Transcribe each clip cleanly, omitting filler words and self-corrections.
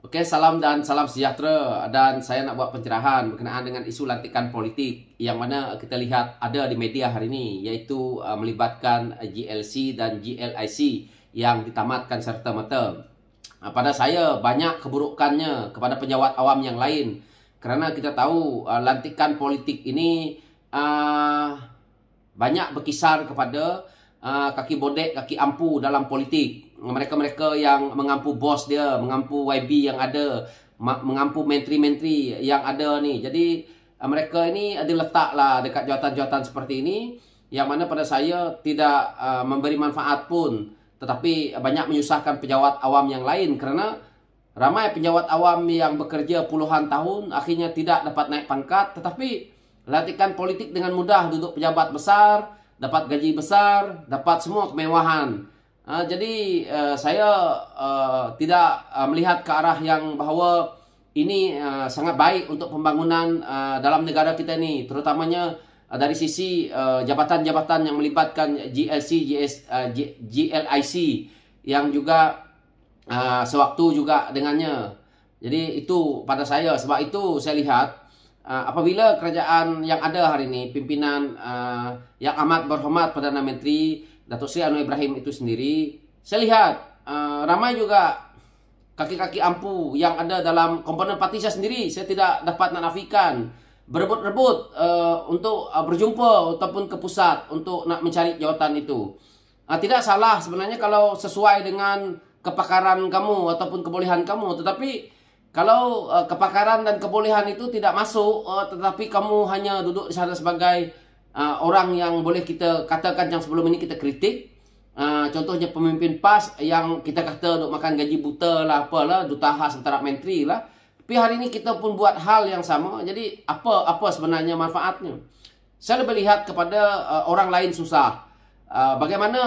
Oke, salam dan salam sejahtera. Dan saya nak buat pencerahan berkenaan dengan isu lantikan politik yang mana kita lihat ada di media hari ini, iaitu melibatkan GLC dan GLIC yang ditamatkan serta-merta. Pada saya, banyak keburukannya kepada pejabat awam yang lain. Kerana kita tahu lantikan politik ini banyak berkisar kepada kaki bodek, kaki ampu dalam politik. Mereka-mereka yang mengampu bos dia, mengampu YB yang ada, mengampu menteri-menteri yang ada ni. Jadi mereka ini ada letaklah dekat jawatan-jawatan seperti ini, yang mana pada saya tidak memberi manfaat pun, tetapi banyak menyusahkan pejabat awam yang lain. Kerana ramai pejabat awam yang bekerja puluhan tahun akhirnya tidak dapat naik pangkat, tetapi lantikan politik dengan mudah duduk pejabat besar, dapat gaji besar, dapat semua kemewahan. Jadi saya tidak melihat ke arah yang bahawa ini sangat baik untuk pembangunan dalam negara kita ini, terutamanya dari sisi jabatan-jabatan yang melibatkan GLC, GLIC yang juga sewaktu juga dengannya. Jadi itu pada saya. Sebab itu saya lihat apabila kerajaan yang ada hari ini, pimpinan yang amat berhormat Perdana Menteri Datuk Seri Anwar Ibrahim itu sendiri, saya lihat ramai juga kaki-kaki ampu yang ada dalam komponen parti saya sendiri. Saya tidak dapat nak nafikan, berebut-rebut untuk berjumpa ataupun ke pusat untuk nak mencari jawatan itu. Tidak salah sebenarnya kalau sesuai dengan kepakaran kamu ataupun kebolehan kamu, tetapi kalau kepakaran dan kebolehan itu tidak masuk, tetapi kamu hanya duduk di sana sebagai orang yang boleh kita katakan yang sebelum ini kita kritik, contohnya pemimpin PAS yang kita kata duk makan gaji buta lah, apalah, duta khas antara menteri lah. Tapi hari ini kita pun buat hal yang sama. Jadi apa sebenarnya manfaatnya? Saya lebih lihat kepada orang lain susah. Bagaimana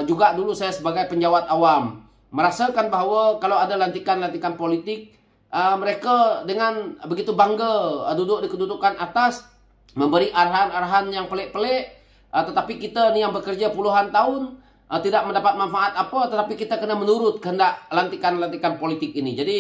juga dulu saya sebagai penjawat awam merasakan bahawa kalau ada lantikan-lantikan politik, mereka dengan begitu bangga duduk di kedudukan atas, memberi arahan-arahan yang pelik-pelik, tetapi kita ni yang bekerja puluhan tahun tidak mendapat manfaat apa, tetapi kita kena menurut kehendak lantikan-lantikan politik ini. Jadi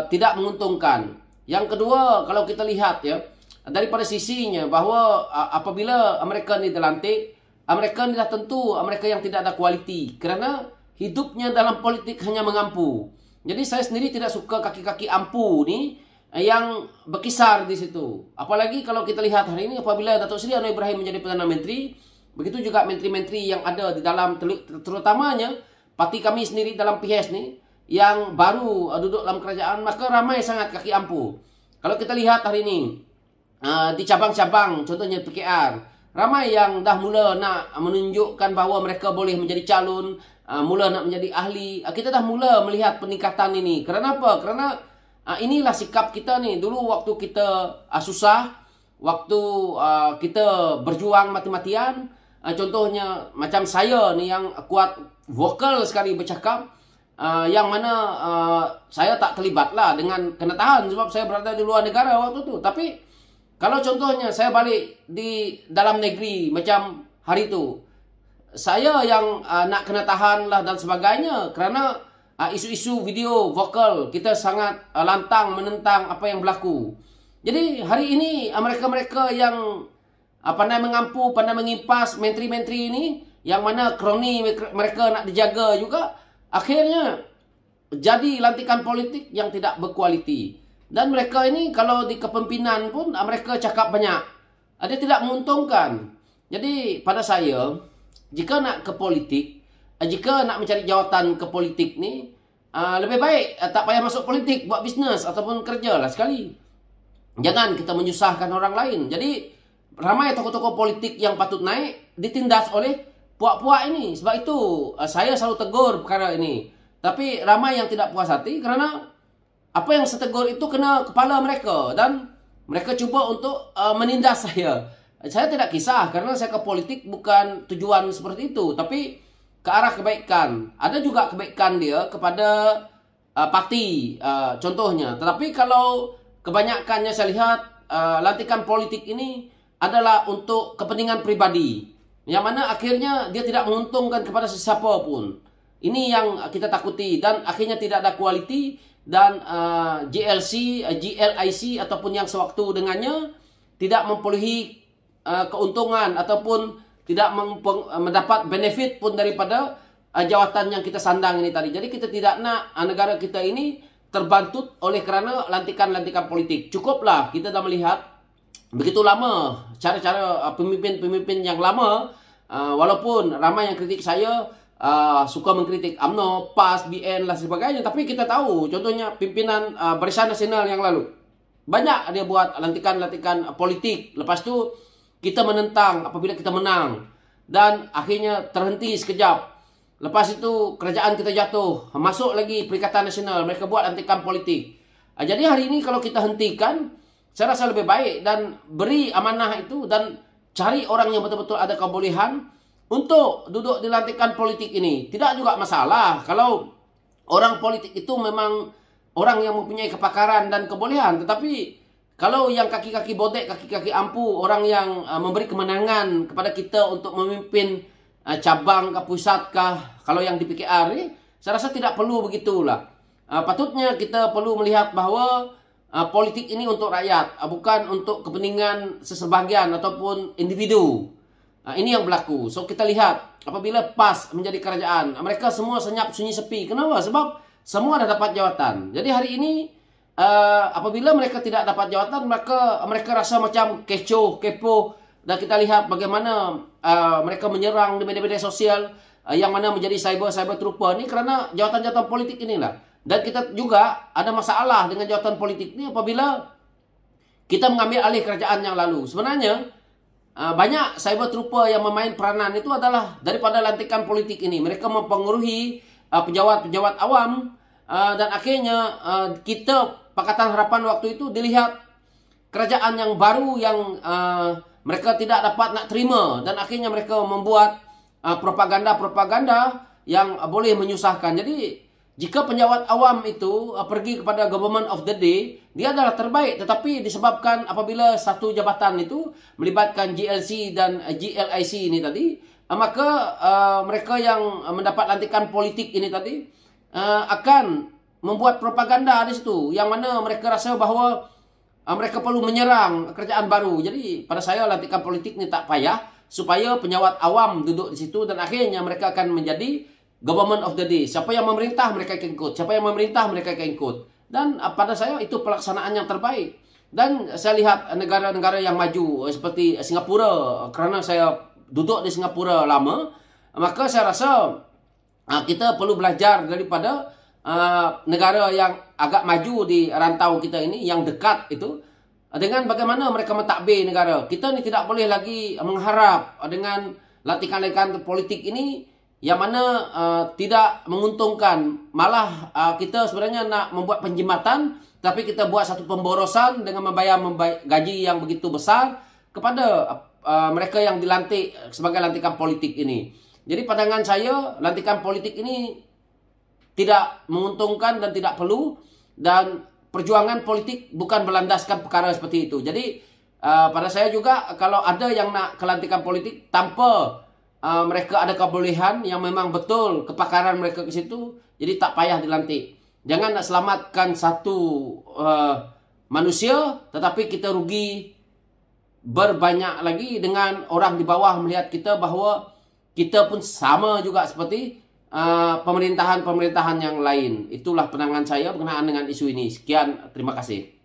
tidak menguntungkan. Yang kedua, kalau kita lihat ya, daripada sisinya bahawa apabila mereka ni dilantik, mereka ni dah tentu mereka yang tidak ada kualiti, kerana hidupnya dalam politik hanya mengampu. Jadi saya sendiri tidak suka kaki-kaki ampu ni yang berkisar di situ. Apalagi kalau kita lihat hari ini apabila Datuk Seri Anwar Ibrahim menjadi Perdana Menteri, begitu juga menteri-menteri yang ada di dalam, terutamanya parti kami sendiri dalam PHS ni yang baru duduk dalam kerajaan, maka ramai sangat kaki ampu. Kalau kita lihat hari ini di cabang-cabang, contohnya PKR, ramai yang dah mula nak menunjukkan bahawa mereka boleh menjadi calon, mula nak menjadi ahli. Kita dah mula melihat peningkatan ini. Kerana apa? Kerana inilah sikap kita ni. Dulu waktu kita susah, waktu kita berjuang mati-matian, contohnya macam saya ni yang kuat vokal sekali bercakap, yang mana saya tak terlibat lah dengan kena tahan sebab saya berada di luar negara waktu tu. Tapi kalau contohnya saya balik di dalam negeri macam hari tu, saya yang nak kena tahan lah dan sebagainya, kerana isu-isu video vokal kita sangat lantang menentang apa yang berlaku. Jadi hari ini mereka-mereka yang pandai mengampu, pandai mengimpas menteri-menteri ini, yang mana kroni mereka nak dijaga juga, akhirnya jadi lantikan politik yang tidak berkualiti. Dan mereka ini kalau di kepimpinan pun mereka cakap banyak, dia tidak menguntungkan. Jadi pada saya, jika nak ke politik, jika nak mencari jawatan ke politik ni, lebih baik tak payah masuk politik, buat bisnes ataupun kerja lah sekali. Jangan kita menyusahkan orang lain. Jadi ramai tokoh-tokoh politik yang patut naik ditindas oleh puak-puak ini. Sebab itu saya selalu tegur perkara ini. Tapi ramai yang tidak puas hati kerana apa yang saya tegur itu kena kepala mereka, dan mereka cuba untuk menindas saya. Saya tidak kisah kerana saya ke politik bukan tujuan seperti itu, tapi ke arah kebaikan. Ada juga kebaikan dia kepada parti contohnya. Tetapi kalau kebanyakannya saya lihat lantikan politik ini adalah untuk kepentingan pribadi, yang mana akhirnya dia tidak menguntungkan kepada sesiapa pun. Ini yang kita takuti, dan akhirnya tidak ada kualiti dan GLIC ataupun yang sewaktu dengannya tidak memperolehi keuntungan ataupun tidak mendapat benefit pun daripada jawatan yang kita sandang ini tadi. Jadi kita tidak nak negara kita ini terbantut oleh kerana lantikan-lantikan politik. Cukuplah kita dah melihat begitu lama cara-cara pemimpin-pemimpin yang lama, walaupun ramai yang kritik saya, suka mengkritik UMNO, PAS, BN dan sebagainya, tapi kita tahu contohnya pimpinan Barisan Nasional yang lalu banyak dia buat lantikan-lantikan politik. Lepas tu kita menentang apabila kita menang dan akhirnya terhenti sekejap. Lepas itu kerajaan kita jatuh, masuk lagi Perikatan Nasional, mereka buat lantikan politik. Jadi hari ini kalau kita hentikan, saya rasa lebih baik dan beri amanah itu dan cari orang yang betul-betul ada kebolehan untuk duduk di lantikan politik ini. Tidak juga masalah kalau orang politik itu memang orang yang mempunyai kepakaran dan kebolehan. Tetapi kalau yang kaki-kaki bodek, kaki-kaki ampu, orang yang memberi kemenangan kepada kita untuk memimpin cabang ke pusat kah, kalau yang di PKR ni, saya rasa tidak perlu begitulah. Patutnya kita perlu melihat bahawa politik ini untuk rakyat, bukan untuk kepentingan sesebahagian ataupun individu. Ini yang berlaku. So kita lihat apabila PAS menjadi kerajaan, mereka semua senyap sunyi sepi. Kenapa? Sebab semua dah dapat jawatan. Jadi hari ini apabila mereka tidak dapat jawatan, mereka rasa macam kecoh, kepo. Dan kita lihat bagaimana mereka menyerang di media-media sosial yang mana menjadi cyber trooper ni kerana jawatan-jawatan politik inilah. Dan kita juga ada masalah dengan jawatan politik ni apabila kita mengambil alih kerajaan yang lalu. Sebenarnya banyak cyber trooper yang memain peranan itu adalah daripada lantikan politik ini. Mereka mempengaruhi pejabat-pejabat awam dan akhirnya kita Pakatan Harapan waktu itu dilihat kerajaan yang baru yang mereka tidak dapat nak terima dan akhirnya mereka membuat propaganda-propaganda yang boleh menyusahkan. Jadi jika penjawat awam itu pergi kepada government of the day, dia adalah terbaik. Tetapi disebabkan apabila satu jabatan itu melibatkan GLC dan GLIC ini tadi, maka mereka yang mendapat lantikan politik ini tadi akan membuat propaganda di situ, yang mana mereka rasa bahawa mereka perlu menyerang kerajaan baru. Jadi pada saya lantikan politik ni tak payah, supaya penjawat awam duduk di situ dan akhirnya mereka akan menjadi government of the day. Siapa yang memerintah mereka akan ikut, siapa yang memerintah mereka akan ikut. Dan pada saya itu pelaksanaan yang terbaik. Dan saya lihat negara-negara yang maju seperti Singapura, kerana saya duduk di Singapura lama, maka saya rasa kita perlu belajar daripada negara yang agak maju di rantau kita ini, yang dekat itu, dengan bagaimana mereka mentadbir negara. Kita ni tidak boleh lagi mengharap dengan lantikan-lantikan politik ini yang mana tidak menguntungkan. Malah kita sebenarnya nak membuat penjimatan, tapi kita buat satu pemborosan dengan membayar gaji yang begitu besar kepada mereka yang dilantik sebagai lantikan politik ini. Jadi pandangan saya, lantikan politik ini tidak menguntungkan dan tidak perlu, dan perjuangan politik bukan berlandaskan perkara seperti itu. Jadi pada saya juga, kalau ada yang nak kelantikan politik tanpa mereka ada kebolehan yang memang betul kepakaran mereka ke situ, jadi tak payah dilantik. Jangan nak selamatkan satu manusia, tetapi kita rugi berbanyak lagi dengan orang di bawah melihat kita bahawa kita pun sama juga seperti pemerintahan-pemerintahan yang lain. Itulah pandangan saya berkenaan dengan isu ini. Sekian, terima kasih.